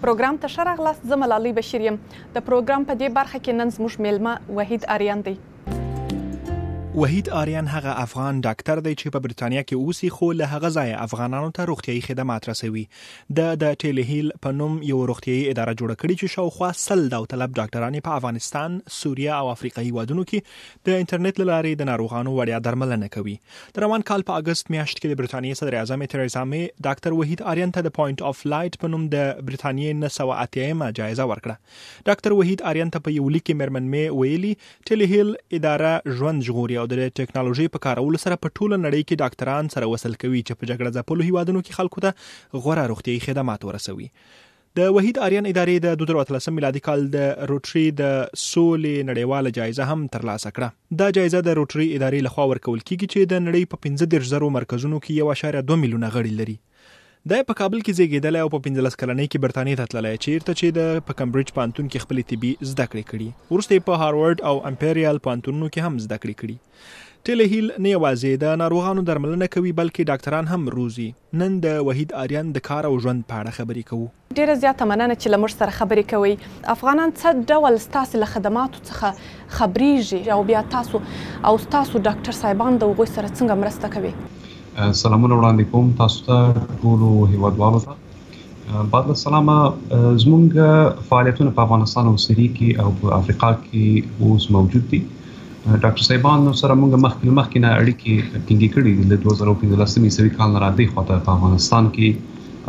پروګرام ته ښه راغلاست. زه ملالۍ بشير یم. د پروګرام په دې برخه کې نن زموږ میلمه وحید ارین دی. وحید ارین هغه افغان ډاکټر دی چې په برتانیا کې اوسي، خو له هغه ځایه افغانانو ته روغتیايي خدمات رسوي. د ټیلیهیل په نوم یو روغتیايي اداره جوړه کړې چې شاوخوا 100 داوطلب ډاکټران په افغانستان، سوریه او افریقایي هیوادونو کې د انټرنیټ له لارې د ناروغانو وړیا درملنه کوي. د روان کال په اګست میاشت کې د برتانیې صدر اعظم تریزا می ډاکټر وحید ارین ته د پوینټ اف لایټ په نوم د برتانیې 980 جایزه ورکړه. ډاکټر وحید ارین ته په یو لیک کې مېرمن می ویلي ټیلیهیل اداره ژوند ژغوري او د ټکنالوژي په کارولو سره په ټوله نړۍ کې ډاکټران سره وصل کوي چې په جګړه ځپلو هیوادونو کې خلکو ته غوره روغتیايي خدمات ورسوي. د وحید ارین ادارې د 2013 میلادي کال د روټري د سولې نړیواله جایزه هم ترلاسه کړه. دا جایزه د روټري ادارې لخوا ورکول کیږي چې د نړۍ په 15,000 مرکزونو کې 1.2 میلیونه غړي لري. دا په کابل کې زیږیدلی او په 15 کلنۍ کې برتانیې ته تللی، چیرته چې د په کمبریج پوهنتون کې خپلې طبي زده کړې کړي. وروسته یې په هاروارډ او امپیریال پوهنتونونو کې هم زده کړې کړي. ټیلیهیل نه یوازې د ناروغانو درملنه کوي بلکې ډاکټران هم روزي. نن د وحید ارین د کار او ژوند په اړه خبرې کوو. ډیره زیاته مننه چې له موږ سره خبرې کوئ. افغانان څه ډول ستاسو له خدماتو څخه خبریږي او بیا تاسو او ستاسو ډاکټر صاحبان د هغوی سره څنګه مرسته کوي؟ سلامونه وړاندې کوم تاسو ته ټولو هیوادوالو ته. بعد له سلامه، زموږ فعالیتونه په افغانستان او سوریه کې او په افریقا کې اوس موجود دي. ډاکټر صاحبان سره موږ مخکې نه اړیکې ټینګې کړې دي. له 2015 عیسوي کال نه راځي خواته په افغانستان کې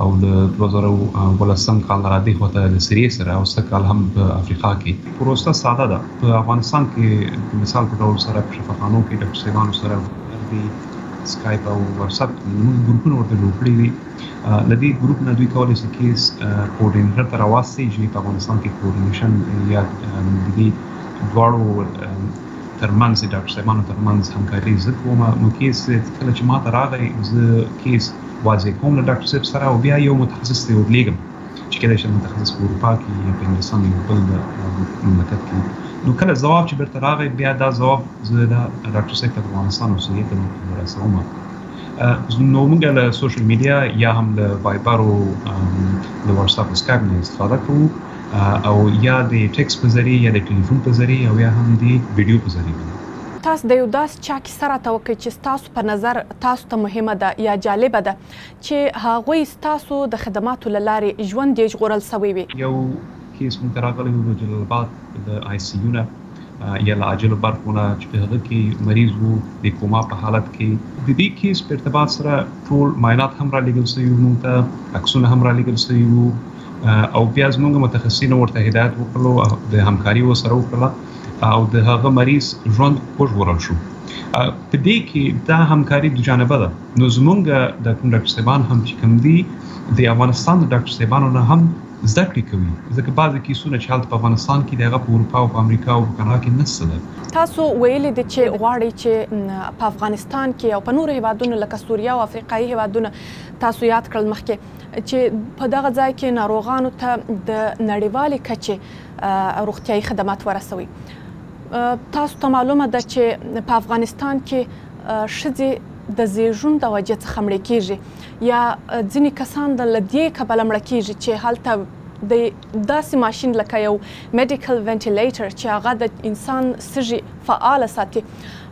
او له 2013 کال نه راځي خواته د سوریه سره او څه کال هم په افریقا کې. پروسه ساده ده. په افغانستان کې مثال په ډول سره په شفاخانو کې ډاکټر صاحبان سره د سکایپ او واتساپ ګروپونه ورته جوړ کړي دي. له دې ګروپ نه دوی کولی شي کیس کوارډینیټر ته راواستي چې په افغانستان کې کوارډینیشن یا د دې دواړو ترمنځ د ډاکټر صاحبانو ترمنځ همکاري زه کوم. نو کیس کله چې ما ته راغی زه کیس واضح کوم له ډاکټر صاحب سره او بیا یو متخصص ته ورلیږم چې کېدای شي متخصص په اروپا کې یا په انګلستان یو بل مملکت کې. نو کله ځواب چې بیرته راغی بیا دا ځواب زه د ډاکټر صاحب ته افغانستان او سوریه ته ورسوم. نو موږ له سوشل میډیا یا هم له وایبر او له واتساپ او سکایپ نه استفاده کوو او یا د ټیکس په ذریعه یا د ټلیفون په ذریعه او یا هم د ویډیو په ذریعه. تاسو د یو داسې چا کیسه راته وکړئ چې ستاسو په نظر تاسو ته مهمه ده یا جالبه ده چې هغوی ستاسو د خدماتو له لارې ژوند یې ژغورل سوی وي. یو کیس موږ ته راغلی و د جلال آباد د آی سی یو نه یا له عاجلو برخو نه چې په هغه کې مریض و د کوما په حالت کې. د دې کیس په ارتباط سره ټول معاینات هم رالېږل سوي وو موږ ته، عکسونه هم رالېږل سوي وو او بیا زموږ متخصصین ورته هدایت وکړو د همکاري ورسره وکړله او د هغه مریض ژوند وژغورل شو. په دې کې دا همکاري د جانبه ده. نو زموږ د کوم ډاکټر صاحبان هم چې کوم دي د افغانستان د ډاکټر صاحبانو نه هم زده کړې کوي، ځکه بعضې کیسونه چې هلته په افغانستان کې د هغه په اروپا او په امریکا او په کاناډا کې نشته ده. تاسو ویلي دي چې غواړئ چې په افغانستان کې او په نورو هیوادونو لکه سوریه او افریقایي هیوادونه تاسو یاد کړل مخکې چې په دغه ځای کې ناروغانو ته د نړیوالې کچې روغتیايي خدمات ورسوي. تاسو ته معلومه ده چې په افغانستان کې ښځې د زیږون د وجې څخه مړې کېږي یا ځینې کسان د له دې کبله مړه کېږي چې هلته د داسې ماشین لکه یو میډیکل وینټیلیټر چې هغه د انسان سږي فعاله ساتي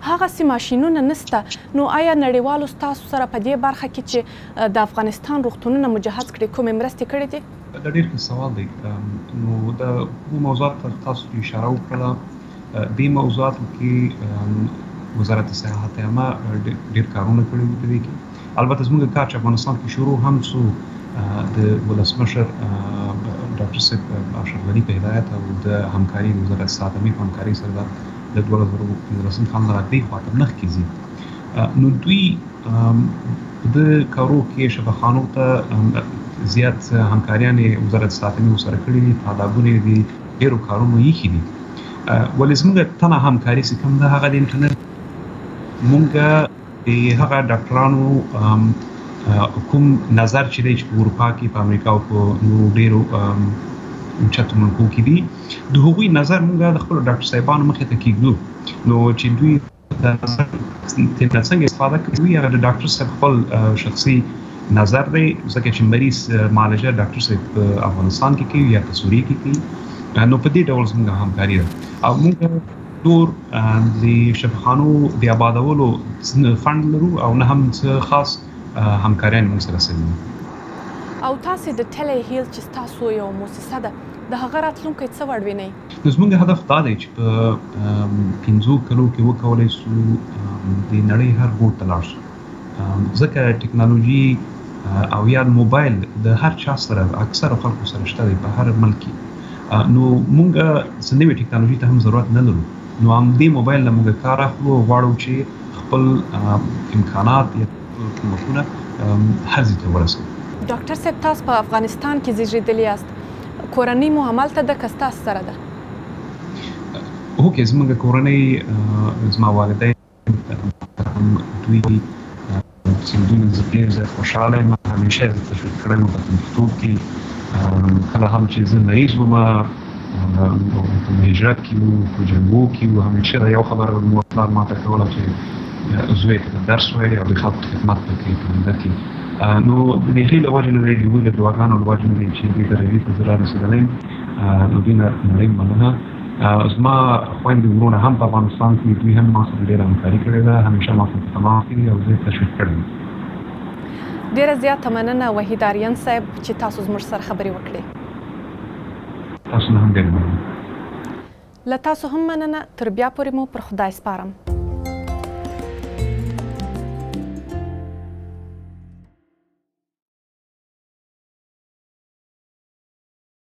هغسې ماشینونه نشته. نو آیا نړیوالو ستاسو سره په دې برخه کې چې د افغانستان روغتونونه مجهز کړي کومې مرستې کړې دي؟ دا ډېر ښه سوال دی. نو د کومو موضوعاتو ته تاسو اشاره وکړله، دې موضوعاتو کې وزارت صحت عامه ډېر کارونه کړي دي په دې کې. البته زموږ کار چې افغانستان کې شروع هم څو د ولسمشر ډاکټر صاحب اشرف غني په هدایت او د همکاري وزارت صحت عامه په همکاري سره د 2015 کال نه راځي خواته مخکې ځي. نو دوی د کارو کې شفاخانو ته زیات همکاریانې وزارت صحت عامه سره کړي دي، تادابونه دي، ډېرو کارونو یې ښه دي. ولې زموږ تنه همکاري چې کوم ده هغه د انټرنیټ موږ د هغه ډاکټرانو کوم نظر چې دی چې په اروپا کې په امریکا او په نورو ډېرو اوچتو ملکو کې دي د هغوی نظر موږ د خپلو ډاکټر صاحبانو مخې ته کېږدو. نو چې دوی د نظر ترې څنګه استفاده کوي هغه د ډاکټر صاحب خپل شخصي نظر دی ځکه چې مریض معالجه ډاکټر صاحب په افغانستان کې کوي یا په سوریه کې کوي نو په دې ډول زموږ همکاري ده او موږ نور د شفاخانو د آبادولو فند لرو او نه هم څه خاص همکاریان موږ سره سوي او تاسو د ټیلی هیل چې تاسو یو مؤسسه ده د هغه راتلونکی څه وړ وینئ؟ نو زموږ هدف دا دی چې په 15 کلو کې وکولی شو د نړۍ هر ګوټ ته لاړ شو ځکه ټکنالوژي او یا موبایل د هر چا سره اکثره خلکو سره شته دی په هر ملک کې نو موږ څه نوې ټکنالوژي ته هم ضرورت نه لرو نو همدې موبایل نه موږ کار اخلو او غواړو چې خپل امکانات یا کومکونه هر ځای ته ورسوو. ډاکټر صاحب تاسو په افغانستان کې زیږېدلي یاست کورنۍ مو همالته ده که ستاسو سره ده؟ هوکې زموږ کورنۍ زما والدین هم دوی چې دوی زه ډېر زیات خوشحاله یم همیشه یې تشویق کړی یم په پښتو کې کله هم چې زه مریض وم په هجرت کې وو په جنګو کې وو همیشه دا یو خبره مور پلار ماته کوله چې زوی ته درس وایي او د خلکو خدمت وکړي په همدا کې نو د هغې له وجې نه دی د هغوی له دعاګانو له وجې نه دی چې دې درجې ته زه رارسېدلی یم نو دوی نه نړۍ مننه زما خویندې وروڼه هم په افغانستان کې دوی هم ما سره ډېره همکاري کړې ده همیشه ما سره په تماس کې دي او زه یې تشویق کړی یم. ډېره زیاته مننه وحید ارین صاحب چې تاسو زموږ سره خبرې وکړې. تاسو نه هم ډېره مننه. له تاسو هم مننه تر بیا پورې مو پر خدای سپارم.